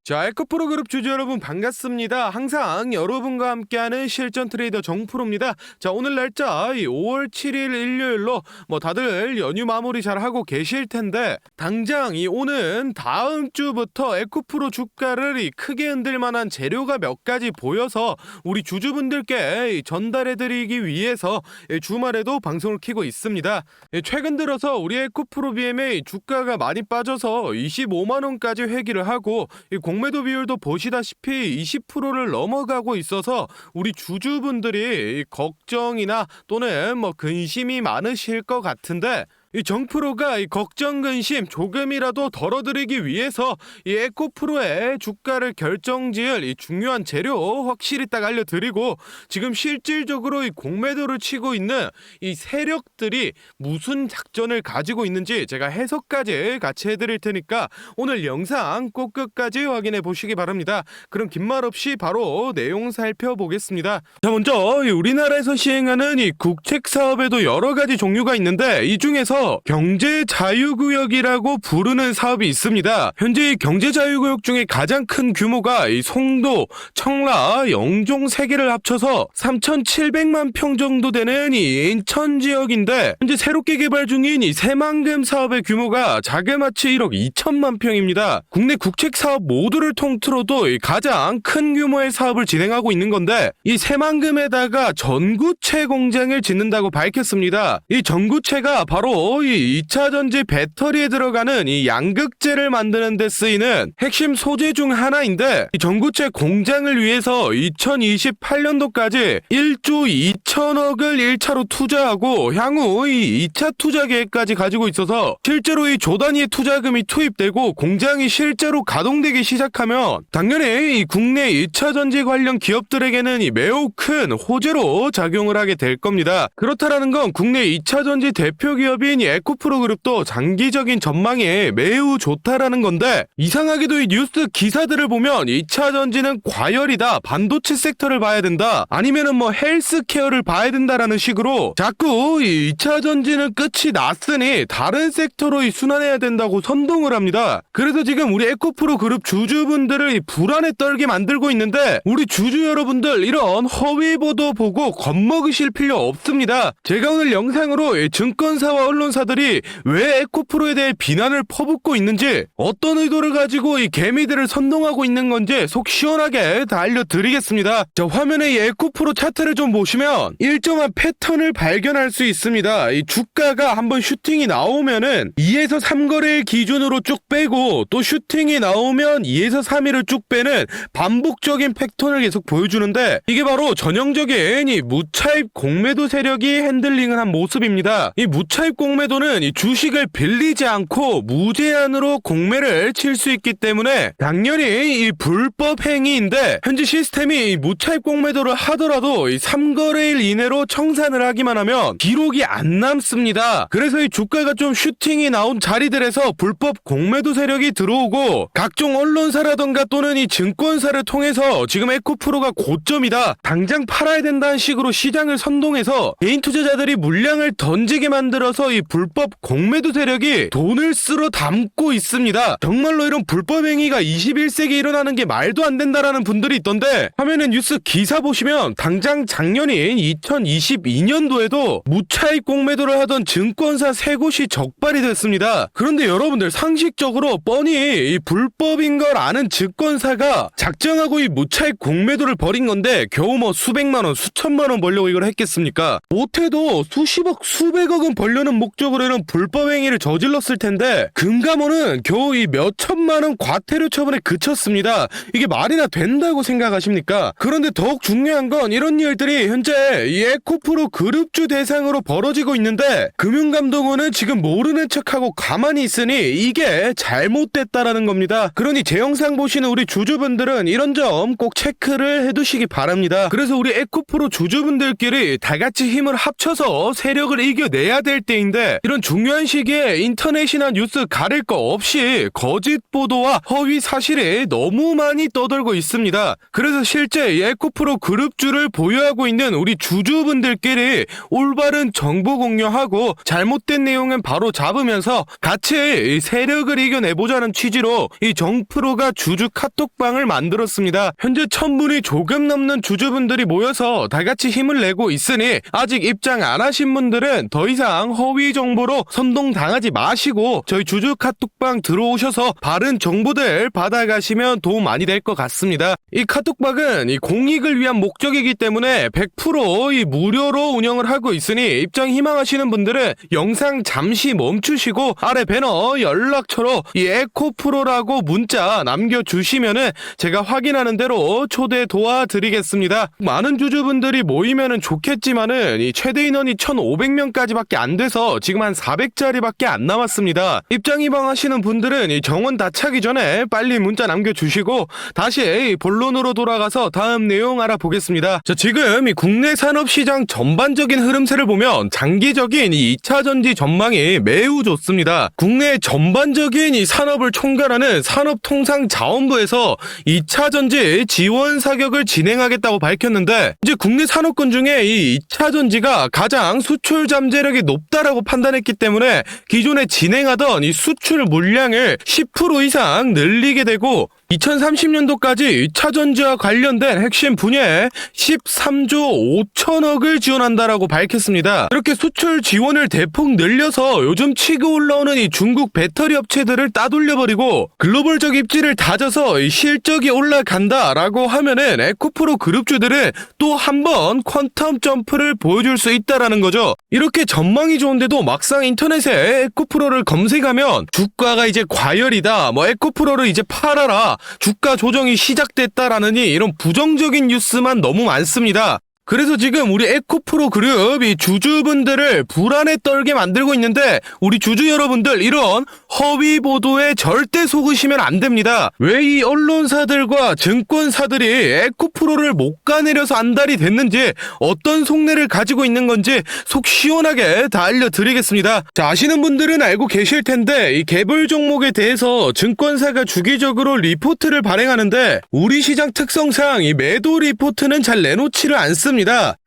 자, 에코프로 그룹 주주 여러분 반갑습니다. 항상 여러분과 함께하는 실전 트레이더 정프로입니다. 자, 오늘 날짜 5월 7일 일요일로 다들 연휴 마무리 잘 하고 계실 텐데 당장 이 오는 다음 주부터 에코프로 주가를 크게 흔들 만한 재료가 몇 가지 보여서 우리 주주분들께 전달해드리기 위해서 주말에도 방송을 켜고 있습니다. 최근 들어서 우리 에코프로 BMA 주가가 많이 빠져서 25만 원까지 회귀를 하고 공매도 비율도 보시다시피 20%를 넘어가고 있어서 우리 주주분들이 걱정이나 또는 근심이 많으실 것 같은데 이 정프로가 이 걱정 근심 조금이라도 덜어드리기 위해서 이 에코프로의 주가를 결정지을 이 중요한 재료 확실히 딱 알려드리고 지금 실질적으로 이 공매도를 치고 있는 이 세력들이 무슨 작전을 가지고 있는지 제가 해석까지 같이 해드릴 테니까 오늘 영상 꼭 끝까지 확인해 보시기 바랍니다. 그럼 긴 말 없이 바로 내용 살펴보겠습니다. 자, 먼저 우리나라에서 시행하는 이 국책 사업에도 여러 가지 종류가 있는데 이 중에서 경제 자유구역이라고 부르는 사업이 있습니다. 현재 이 경제 자유구역 중에 가장 큰 규모가 이 송도, 청라, 영종 3개를 합쳐서 3,700만 평 정도 되는 이 인천 지역인데 현재 새롭게 개발 중인 이 새만금 사업의 규모가 자그마치 1억 2천만 평입니다. 국내 국책 사업 모두를 통틀어도 이 가장 큰 규모의 사업을 진행하고 있는 건데 이 새만금에다가 전구체 공장을 짓는다고 밝혔습니다. 이 전구체가 바로 이 2차 전지 배터리에 들어가는 이 양극재를 만드는 데 쓰이는 핵심 소재 중 하나인데 이 전구체 공장을 위해서 2028년도까지 1조 2천억을 1차로 투자하고 향후 이 2차 투자 계획까지 가지고 있어서 실제로 이 조 단위의 투자금이 투입되고 공장이 실제로 가동되기 시작하면 당연히 이 국내 2차 전지 관련 기업들에게는 이 매우 큰 호재로 작용을 하게 될 겁니다. 그렇다라는 건 국내 2차 전지 대표 기업인 이 에코프로 그룹도 장기적인 전망에 매우 좋다라는 건데 이상하게도 이 뉴스 기사들을 보면 2차 전지는 과열이다, 반도체 섹터를 봐야 된다, 아니면은 헬스케어를 봐야 된다라는 식으로 자꾸 이 2차 전지는 끝이 났으니 다른 섹터로 순환해야 된다고 선동을 합니다. 그래서 지금 우리 에코프로 그룹 주주분들을 불안에 떨게 만들고 있는데 우리 주주 여러분들 이런 허위 보도 보고 겁먹으실 필요 없습니다. 제가 오늘 영상으로 증권사와 언론사들이 왜 에코프로에 대해 비난을 퍼붓고 있는지 어떤 의도를 가지고 이 개미들을 선동하고 있는 건지 속 시원하게 다 알려드리겠습니다. 자, 화면에 이 에코프로 차트를 좀 보시면 일정한 패턴을 발견할 수 있습니다. 이 주가가 한번 슈팅이 나오면은 2에서 3거래일 기준으로 쭉 빼고 또 슈팅이 나오면 2에서 3일을 쭉 빼는 반복적인 패턴을 계속 보여주는데 이게 바로 전형적인 이 무차입 공매도 세력이 핸들링을 한 모습입니다. 이 무차입 공매도는 이 주식을 빌리지 않고 무제한으로 공매를 칠 수 있기 때문에 당연히 이 불법 행위인데 현재 시스템이 이 무차입 공매도를 하더라도 이 3거래일 이내로 청산을 하기만 하면 기록이 안 남습니다. 그래서 이 주가가 좀 슈팅이 나온 자리들에서 불법 공매도 세력이 들어오고 각종 언론사라던가 또는 이 증권사를 통해서 지금 에코프로가 고점이다, 당장 팔아야 된다는 식으로 시장을 선동해서 개인 투자자들이 물량을 던지게 만들어서 이 불법 공매도 세력이 돈을 쓸어 담고 있습니다. 정말로 이런 불법 행위가 21세기에 일어나는 게 말도 안 된다라는 분들이 있던데 화면에 뉴스 기사 보시면 당장 작년인 2022년도에도 무차입 공매도를 하던 증권사 3곳이 적발이 됐습니다. 그런데 여러분들 상식적으로 뻔히 이 불법인 걸 아는 증권사가 작정하고 이 무차입 공매도를 벌인 건데 겨우 수백만원, 수천만원 벌려고 이걸 했겠습니까? 못해도 수십억, 수백억은 벌려는 목적으로 이런 불법 행위를 저질렀을 텐데 금감원은 겨우 이 몇천만원 과태료 처분에 그쳤습니다. 이게 말이나 된다고 생각하십니까? 그런데 더욱 중요한 건 이런 일들이 현재 이 에코프로 그룹주 대상으로 벌어지고 있는데 금융감독원은 지금 모르는 척하고 가만히 있으니 이게 잘못됐다라는 겁니다. 그러니 제 영상 보시는 우리 주주분들은 이런 점 꼭 체크를 해두시기 바랍니다. 그래서 우리 에코프로 주주분들끼리 다같이 힘을 합쳐서 세력을 이겨내야 될 때인데 있는데 이런 중요한 시기에 인터넷이나 뉴스 가릴 거 없이 거짓 보도와 허위 사실이 너무 많이 떠돌고 있습니다. 그래서 실제 에코프로 그룹주를 보유하고 있는 우리 주주분들끼리 올바른 정보 공유하고 잘못된 내용은 바로 잡으면서 같이 세력을 이겨내보자는 취지로 이 정프로가 주주 카톡방을 만들었습니다. 현재 1000분이 조금 넘는 주주분들이 모여서 다같이 힘을 내고 있으니 아직 입장 안 하신 분들은 더 이상 허위 정보로 선동당하지 마시고 저희 주주 카톡방 들어오셔서 바른 정보들 받아가시면 도움 많이 될 것 같습니다. 이 카톡방은 이 공익을 위한 목적이기 때문에 100% 이 무료로 운영을 하고 있으니 입장 희망하시는 분들은 영상 잠시 멈추시고 아래 배너 연락처로 이 에코프로라고 문자 남겨주시면은 제가 확인하는 대로 초대 도와드리겠습니다. 많은 주주분들이 모이면은 좋겠지만은 이 최대 인원이 1500명까지밖에 안 돼서 지금 한 400자리밖에 안 남았습니다. 입장 희망하시는 분들은 이 정원 다 차기 전에 빨리 문자 남겨주시고 다시 본론으로 돌아가서 다음 내용 알아보겠습니다. 자, 지금 이 국내 산업시장 전반적인 흐름세를 보면 장기적인 이 2차전지 전망이 매우 좋습니다. 국내 전반적인 이 산업을 총괄하는 산업통상자원부에서 2차전지 지원 사격을 진행하겠다고 밝혔는데 이제 국내 산업군 중에 이 2차전지가 가장 수출 잠재력이 높다라고 판단했기 때문에 기존에 진행하던 이 수출 물량을 10% 이상 늘리게 되고 2030년도까지 2차전지와 관련된 핵심 분야에 13조 5천억을 지원한다라고 밝혔습니다. 이렇게 수출 지원을 대폭 늘려서 요즘 치고 올라오는 이 중국 배터리 업체들을 따돌려버리고 글로벌적 입지를 다져서 이 실적이 올라간다라고 하면은 에코프로 그룹주들은 또 한 번 퀀텀 점프를 보여줄 수 있다라는 거죠. 이렇게 전망이 좋은데도 막상 인터넷에 에코프로를 검색하면 주가가 이제 과열이다, 뭐 에코프로를 이제 팔아라, 주가 조정이 시작됐다라느니 이런 부정적인 뉴스만 너무 많습니다. 그래서 지금 우리 에코프로 그룹이 주주분들을 불안에 떨게 만들고 있는데 우리 주주 여러분들 이런 허위 보도에 절대 속으시면 안 됩니다. 왜 이 언론사들과 증권사들이 에코프로를 못 가내려서 안달이 됐는지 어떤 속내를 가지고 있는 건지 속 시원하게 다 알려드리겠습니다. 자, 아시는 분들은 알고 계실 텐데 이 개별 종목에 대해서 증권사가 주기적으로 리포트를 발행하는데 우리 시장 특성상 이 매도 리포트는 잘 내놓지를 않습니다.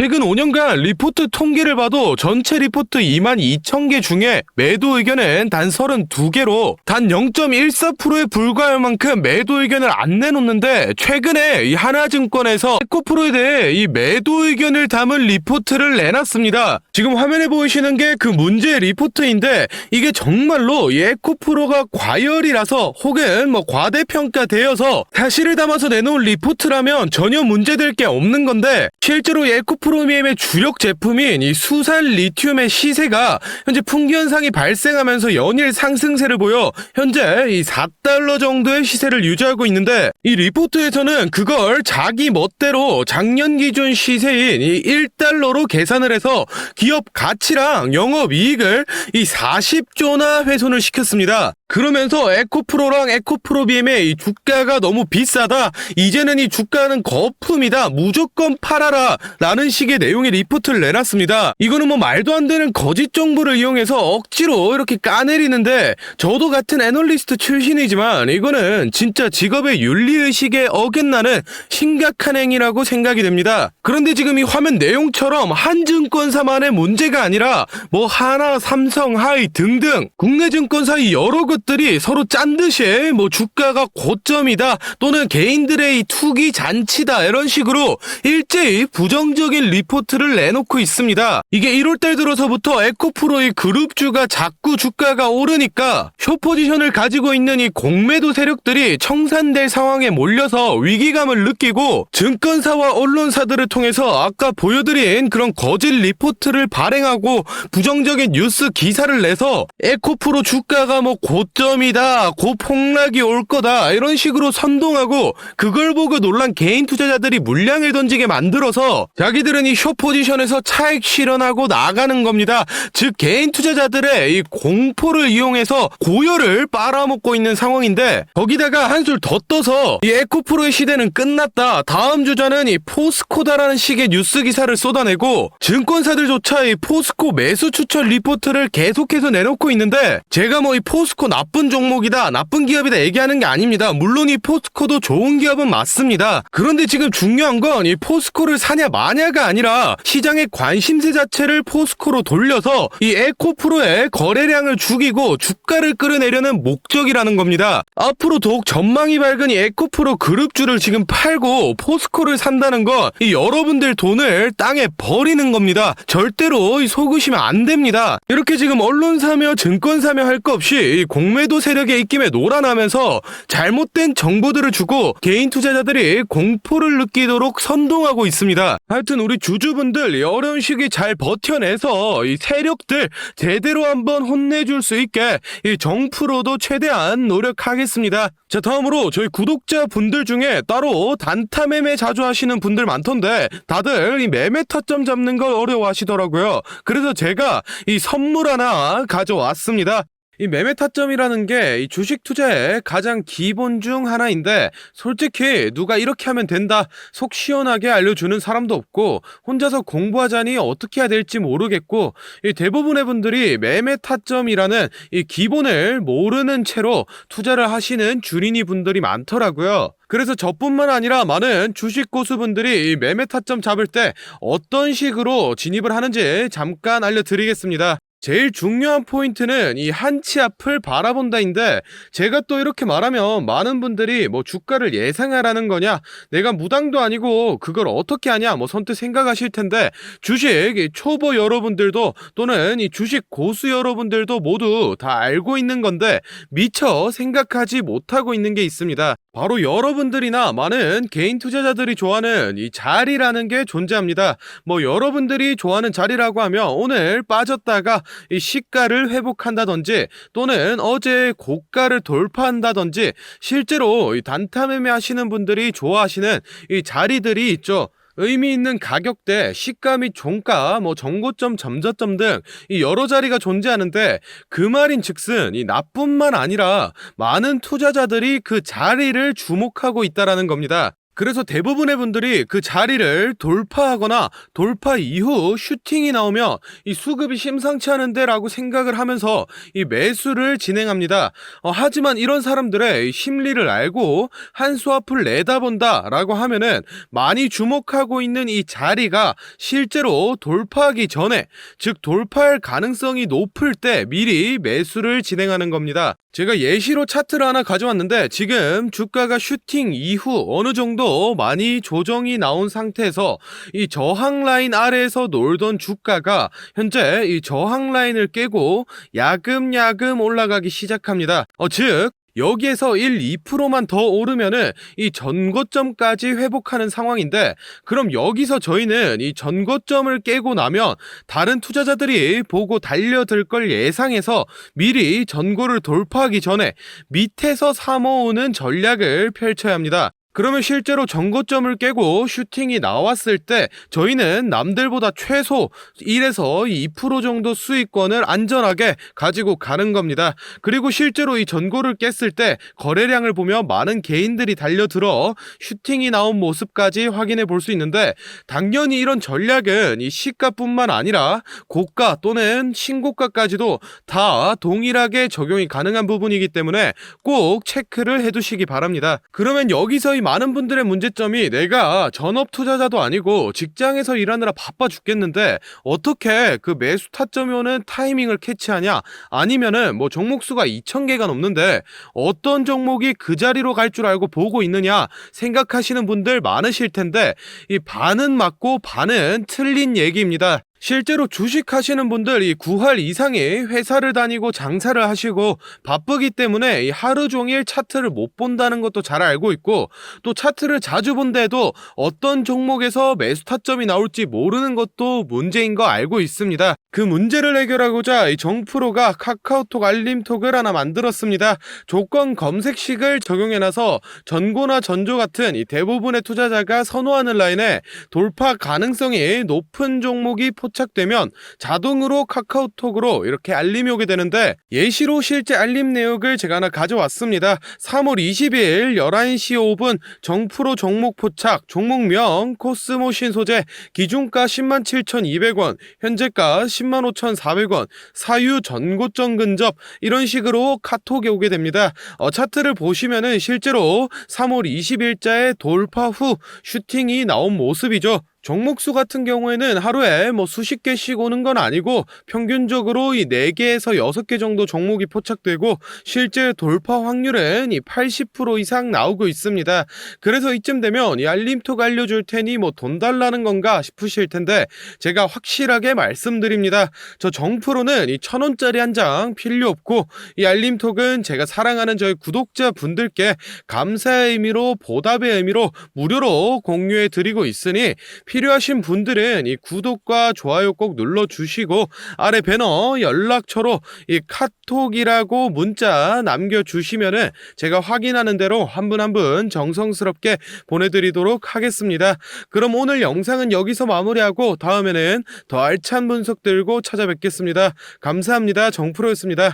최근 5년간 리포트 통계를 봐도 전체 리포트 22,000개 중에 매도 의견은 단 32개로 단 0.14%에 불과할 만큼 매도 의견을 안 내놓는데 최근에 이 하나증권에서 에코프로에 대해 이 매도 의견을 담은 리포트를 내놨습니다. 지금 화면에 보이시는 게 그 문제 리포트인데 이게 정말로 이 에코프로가 과열이라서 혹은 뭐 과대평가되어서 사실을 담아서 내놓은 리포트라면 전혀 문제될 게 없는 건데 실제로 이 에코프로미엠의 주력 제품인 이 수산 리튬의 시세가 현재 풍기현상이 발생하면서 연일 상승세를 보여 현재 이 4달러 정도의 시세를 유지하고 있는데 이 리포트에서는 그걸 자기 멋대로 작년 기준 시세인 이 1달러로 계산을 해서 기업 가치랑 영업이익을 이 40조나 훼손을 시켰습니다. 그러면서 에코프로랑 에코프로비엠의 이 주가가 너무 비싸다, 이제는 이 주가는 거품이다, 무조건 팔아라 라는 식의 내용의 리포트를 내놨습니다. 이거는 뭐 말도 안 되는 거짓 정보를 이용해서 억지로 이렇게 까내리는데 저도 같은 애널리스트 출신이지만 이거는 진짜 직업의 윤리의식에 어긋나는 심각한 행위라고 생각이 됩니다. 그런데 지금 이 화면 내용처럼 한 증권사만의 문제가 아니라 뭐 하나, 삼성, 하이 등등 국내 증권사 여러 것들이 서로 짠 듯이 뭐 주가가 고점이다 또는 개인들의 이 투기 잔치다 이런 식으로 일제히 부정적인 리포트를 내놓고 있습니다. 이게 1월달 들어서부터 에코프로의 그룹주가 자꾸 주가가 오르니까 숏포지션을 가지고 있는 이 공매도 세력들이 청산될 상황에 몰려서 위기감을 느끼고 증권사와 언론사들을 통해서 아까 보여드린 그런 거짓 리포트를 발행하고 부정적인 뉴스 기사를 내서 에코프로 주가가 뭐 고점이다, 고폭락이 올 거다 이런 식으로 선동하고 그걸 보고 놀란 개인 투자자들이 물량을 던지게 만들어서 자기들은 이 숏 포지션에서 차익 실현하고 나가는 겁니다. 즉 개인 투자자들의 이 공포를 이용해서 고열을 빨아먹고 있는 상황인데, 거기다가 한술 더 떠서 이 에코프로의 시대는 끝났다, 다음 주자는 이 포스코다라는 식의 뉴스 기사를 쏟아내고 증권사들조차 이 포스코 매수 추천 리포트를 계속해서 내놓고 있는데, 제가 뭐 이 포스코 나쁜 종목이다, 나쁜 기업이다 얘기하는 게 아닙니다. 물론 이 포스코도 좋은 기업은 맞습니다. 그런데 지금 중요한 건 이 포스코를 사냐 마냐가 아니라 시장의 관심세 자체를 포스코로 돌려서 이 에코프로의 거래량을 죽이고 주가를 끌어내려는 목적이라는 겁니다. 앞으로 더욱 전망이 밝은 이 에코프로 그룹주를 지금 팔고 포스코를 산다는 건 이 여러분들 돈을 땅에 버리는 겁니다. 절대로 속으시면 안 됩니다. 이렇게 지금 언론사며 증권사며 할 거 없이 공매도 세력의 입김에 놀아나면서 잘못된 정보들을 주고 개인 투자자들이 공포를 느끼도록 선동하고 있습니다. 하여튼 우리 주주분들 이 어려운 시기 잘 버텨내서 이 세력들 제대로 한번 혼내줄 수 있게 이 정프로도 최대한 노력하겠습니다. 자, 다음으로 저희 구독자분들 중에 따로 단타 매매 자주 하시는 분들 많던데 다들 이 매매 타점 잡는 걸 어려워하시더라고요. 그래서 제가 이 선물 하나 가져왔습니다. 이 매매 타점이라는 게 이 주식 투자의 가장 기본 중 하나인데, 솔직히 누가 이렇게 하면 된다 속 시원하게 알려주는 사람도 없고 혼자서 공부하자니 어떻게 해야 될지 모르겠고, 이 대부분의 분들이 매매 타점이라는 이 기본을 모르는 채로 투자를 하시는 주린이 분들이 많더라고요. 그래서 저뿐만 아니라 많은 주식 고수분들이 이 매매 타점 잡을 때 어떤 식으로 진입을 하는지 잠깐 알려드리겠습니다. 제일 중요한 포인트는 이 한 치 앞을 바라본다인데, 제가 또 이렇게 말하면 많은 분들이 뭐 주가를 예상하라는 거냐, 내가 무당도 아니고 그걸 어떻게 하냐 뭐 선뜻 생각하실 텐데, 주식 초보 여러분들도 또는 이 주식 고수 여러분들도 모두 다 알고 있는 건데 미처 생각하지 못하고 있는 게 있습니다. 바로 여러분들이나 많은 개인 투자자들이 좋아하는 이 자리라는 게 존재합니다. 뭐 여러분들이 좋아하는 자리라고 하면 오늘 빠졌다가 이 시가를 회복한다든지 또는 어제 고가를 돌파한다든지, 실제로 이 단타 매매 하시는 분들이 좋아하시는 이 자리들이 있죠. 의미 있는 가격대, 시가 및 종가, 뭐 정고점, 점저점 등 이 여러 자리가 존재하는데, 그 말인즉슨 이 나뿐만 아니라 많은 투자자들이 그 자리를 주목하고 있다라는 겁니다. 그래서 대부분의 분들이 그 자리를 돌파하거나 돌파 이후 슈팅이 나오면 이 수급이 심상치 않은데 라고 생각을 하면서 이 매수를 진행합니다. 하지만 이런 사람들의 심리를 알고 한 수 앞을 내다본다 라고 하면은 많이 주목하고 있는 이 자리가 실제로 돌파하기 전에, 즉 돌파할 가능성이 높을 때 미리 매수를 진행하는 겁니다. 제가 예시로 차트를 하나 가져왔는데, 지금 주가가 슈팅 이후 어느 정도 많이 조정이 나온 상태에서 이 저항 라인 아래에서 놀던 주가가 현재 이 저항 라인을 깨고 야금야금 올라가기 시작합니다. 즉 여기에서 1, 2%만 더 오르면은 이 전고점까지 회복하는 상황인데, 그럼 여기서 저희는 이 전고점을 깨고 나면 다른 투자자들이 보고 달려들 걸 예상해서 미리 전고를 돌파하기 전에 밑에서 사모으는 전략을 펼쳐야 합니다. 그러면 실제로 전고점을 깨고 슈팅이 나왔을 때 저희는 남들보다 최소 1에서 2% 정도 수익권을 안전하게 가지고 가는 겁니다. 그리고 실제로 이 전고를 깼을 때 거래량을 보면 많은 개인들이 달려들어 슈팅이 나온 모습까지 확인해 볼 수 있는데, 당연히 이런 전략은 이 시가뿐만 아니라 고가 또는 신고가까지도 다 동일하게 적용이 가능한 부분이기 때문에 꼭 체크를 해두시기 바랍니다. 그러면 여기서 이 많은 분들의 문제점이, 내가 전업 투자자도 아니고 직장에서 일하느라 바빠 죽겠는데 어떻게 그 매수 타점이 오는 타이밍을 캐치하냐, 아니면은 뭐 종목수가 2,000개가 넘는데 어떤 종목이 그 자리로 갈 줄 알고 보고 있느냐 생각하시는 분들 많으실 텐데, 이 반은 맞고 반은 틀린 얘기입니다. 실제로 주식하시는 분들 이 9할 이상의 회사를 다니고 장사를 하시고 바쁘기 때문에 이 하루 종일 차트를 못 본다는 것도 잘 알고 있고, 또 차트를 자주 본데도 어떤 종목에서 매수 타점이 나올지 모르는 것도 문제인 거 알고 있습니다. 그 문제를 해결하고자 이 정프로가 카카오톡 알림톡을 하나 만들었습니다. 조건 검색식을 적용해놔서 전고나 전조 같은 이 대부분의 투자자가 선호하는 라인에 돌파 가능성이 높은 종목이 포착되면 자동으로 카카오톡으로 이렇게 알림이 오게 되는데, 예시로 실제 알림 내역을 제가 하나 가져왔습니다. 3월 20일 11시 5분 정프로 종목 포착, 종목명 코스모신 소재, 기준가 107,200원, 현재가 105,400원, 사유 전고점 근접, 이런 식으로 카톡이 오게 됩니다. 차트를 보시면은 실제로 3월 20일자에 돌파 후 슈팅이 나온 모습이죠. 종목수 같은 경우에는 하루에 수십 개씩 오는 건 아니고 평균적으로 이 4개에서 6개 정도 종목이 포착되고 실제 돌파 확률은 이 80% 이상 나오고 있습니다. 그래서 이쯤 되면 이 알림톡 알려줄 테니 돈 달라는 건가 싶으실 텐데, 제가 확실하게 말씀드립니다. 저 정프로는 이 1,000원짜리 한 장 필요 없고, 이 알림톡은 제가 사랑하는 저희 구독자분들께 감사의 의미로, 보답의 의미로 무료로 공유해 드리고 있으니 필요하신 분들은 이 구독과 좋아요 꼭 눌러주시고, 아래 배너 연락처로 이 카톡이라고 문자 남겨주시면은 제가 확인하는 대로 한 분 한 분 정성스럽게 보내드리도록 하겠습니다. 그럼 오늘 영상은 여기서 마무리하고 다음에는 더 알찬 분석 들고 찾아뵙겠습니다. 감사합니다. 정프로였습니다.